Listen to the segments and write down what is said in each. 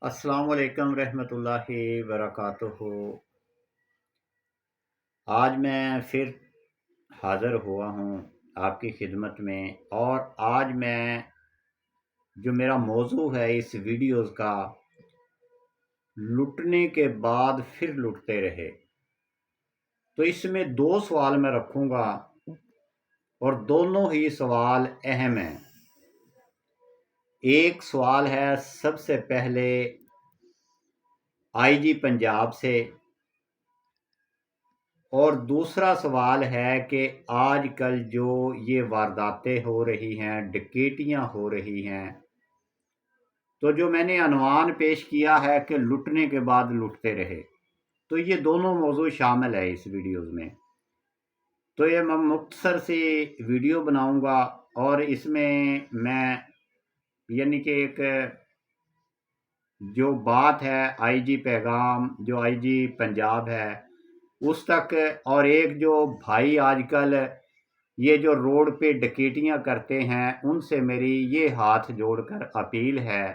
السلام علیکم رحمۃ اللہ وبرکاتہ۔ آج میں پھر حاضر ہوا ہوں آپ کی خدمت میں، اور آج میں جو میرا موضوع ہے اس ویڈیوز کا، لٹنے کے بعد پھر لٹتے رہے، تو اس میں دو سوال میں رکھوں گا اور دونوں ہی سوال اہم ہیں۔ ایک سوال ہے سب سے پہلے آئی جی پنجاب سے، اور دوسرا سوال ہے کہ آج کل جو یہ وارداتیں ہو رہی ہیں، ڈکیتیاں ہو رہی ہیں، تو جو میں نے عنوان پیش کیا ہے کہ لٹنے کے بعد لٹتے رہے، تو یہ دونوں موضوع شامل ہے اس ویڈیوز میں۔ تو یہ میں مختصر سی ویڈیو بناؤں گا، اور اس میں یعنی کہ ایک جو بات ہے آئی جی پیغام جو آئی جی پنجاب ہے اس تک، اور ایک جو بھائی آج کل یہ جو روڈ پہ ڈکیتیاں کرتے ہیں ان سے میری یہ ہاتھ جوڑ کر اپیل ہے،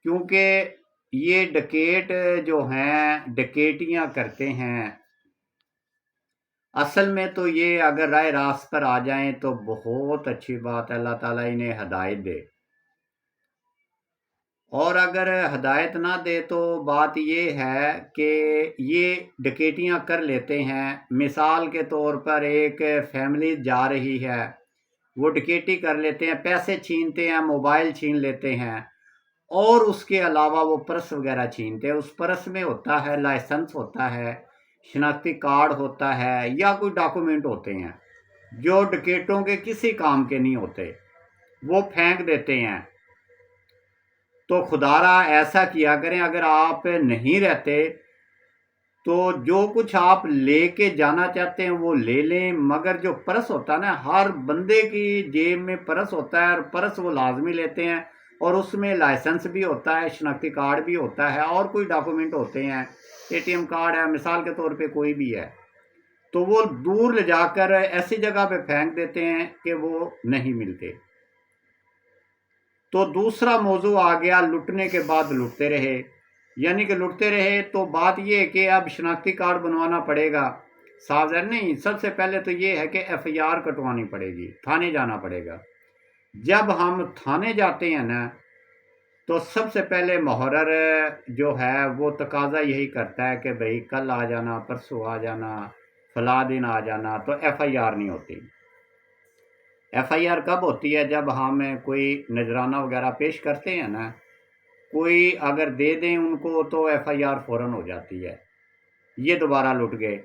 کیونکہ یہ ڈکیت جو ہیں ڈکیتیاں کرتے ہیں، اصل میں تو یہ اگر راہ راست پر آ جائیں تو بہت اچھی بات ہے، اللہ تعالیٰ انہیں ہدایت دے، اور اگر ہدایت نہ دے تو بات یہ ہے کہ یہ ڈکیتیاں کر لیتے ہیں۔ مثال کے طور پر ایک فیملی جا رہی ہے، وہ ڈکیتی کر لیتے ہیں، پیسے چھینتے ہیں، موبائل چھین لیتے ہیں، اور اس کے علاوہ وہ پرس وغیرہ چھینتے ہیں۔ اس پرس میں ہوتا ہے لائسنس، ہوتا ہے شناختی کارڈ، ہوتا ہے یا کوئی ڈاکومنٹ ہوتے ہیں جو ڈکیتوں کے کسی کام کے نہیں ہوتے، وہ پھینک دیتے ہیں۔ تو خدا را ایسا کیا کریں، اگر آپ نہیں رہتے تو جو کچھ آپ لے کے جانا چاہتے ہیں وہ لے لیں، مگر جو پرس ہوتا ہے نا، ہر بندے کی جیب میں پرس ہوتا ہے، اور پرس وہ لازمی لیتے ہیں، اور اس میں لائسنس بھی ہوتا ہے، شناختی کارڈ بھی ہوتا ہے، اور کوئی ڈاکومنٹ ہوتے ہیں، اے ٹی ایم کارڈ ہے مثال کے طور پہ کوئی بھی ہے، تو وہ دور لے جا کر ایسی جگہ پہ پھینک دیتے ہیں کہ وہ نہیں ملتے۔ تو دوسرا موضوع آ گیا لٹنے کے بعد لٹتے رہے، یعنی کہ لٹتے رہے تو بات یہ ہے کہ اب شناختی کارڈ بنوانا پڑے گا، صاف ظاہر نہیں، سب سے پہلے تو یہ ہے کہ ایف آئی آر کٹوانی پڑے گی، تھانے جانا پڑے گا۔ جب ہم تھانے جاتے ہیں نا تو سب سے پہلے محرر جو ہے وہ تقاضا یہی کرتا ہے کہ بھئی کل آ جانا، پرسوں آ جانا، فلاں دن آ جانا، تو ایف آئی آر نہیں ہوتی۔ ایف آئی آر کب ہوتی ہے؟ جب ہم کوئی نذرانہ وغیرہ پیش کرتے ہیں نا، کوئی اگر دے دیں ان کو تو ایف آئی آر فوراً ہو جاتی ہے، یہ دوبارہ لٹ گئے،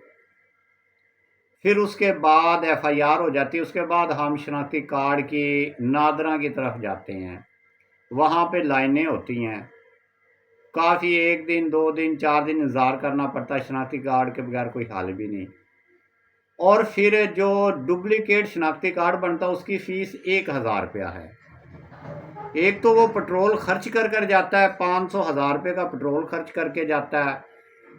پھر اس کے بعد ایف آئی آر ہو جاتی ہے۔ اس کے بعد ہم شناختی کارڈ کی نادرا کی طرف جاتے ہیں، وہاں پہ لائنیں ہوتی ہیں، کافی ایک دن، دو دن، چار دن انتظار کرنا پڑتا ہے، شناختی کارڈ کے بغیر کوئی حال بھی نہیں۔ اور پھر جو ڈپلیکیٹ شناختی کارڈ بنتا ہے اس کی فیس 1000 روپیہ ہے۔ ایک تو وہ پٹرول خرچ کر جاتا ہے، 500 1000 روپے کا پٹرول خرچ کر کے جاتا ہے،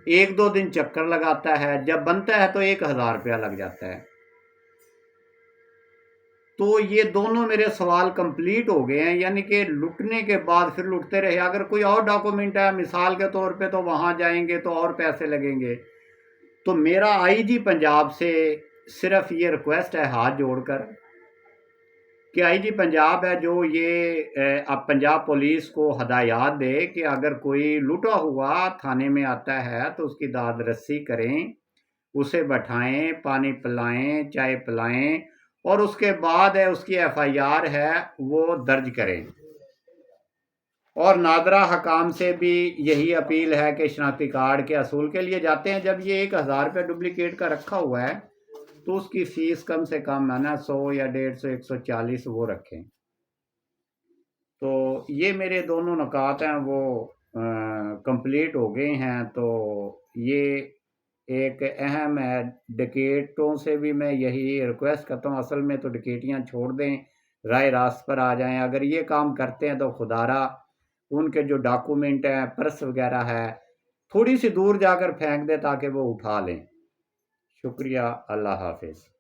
ایک دو دن چکر لگاتا ہے، جب بنتا ہے تو 1000 روپیہ لگ جاتا ہے۔ تو یہ دونوں میرے سوال کمپلیٹ ہو گئے ہیں، یعنی کہ لٹنے کے بعد پھر لٹتے رہے۔ اگر کوئی اور ڈاکومنٹ ہے مثال کے طور پہ تو وہاں جائیں گے تو اور پیسے لگیں گے۔ تو میرا آئی جی پنجاب سے صرف یہ ریکویسٹ ہے ہاتھ جوڑ کر کہ آئی جی پنجاب ہے جو یہ اب پنجاب پولیس کو ہدایات دے کہ اگر کوئی لٹا ہوا تھانے میں آتا ہے تو اس کی داد رسی کریں، اسے بٹھائیں، پانی پلائیں، چائے پلائیں، اور اس کے بعد ہے اس کی ایف آئی آر ہے وہ درج کریں۔ اور نادرہ حکام سے بھی یہی اپیل ہے کہ شناختی کارڈ کے اصول کے لیے جاتے ہیں، جب یہ 1000 روپے ڈپلیکیٹ کا رکھا ہوا ہے تو اس کی فیس کم سے کم ہے نا 100 یا 150 140 وہ رکھیں۔ تو یہ میرے دونوں نکات ہیں وہ کمپلیٹ ہو گئے ہیں۔ تو یہ ایک اہم ہے، ڈکیٹوں سے بھی میں یہی ریکویسٹ کرتا ہوں، اصل میں تو ڈکیٹیاں چھوڑ دیں، راہ راست پر آ جائیں۔ اگر یہ کام کرتے ہیں تو خدا را ان کے جو ڈاکومنٹ ہیں، پرس وغیرہ ہے، تھوڑی سی دور جا کر پھینک دیں تاکہ وہ اٹھا لیں۔ شکریہ، اللہ حافظ۔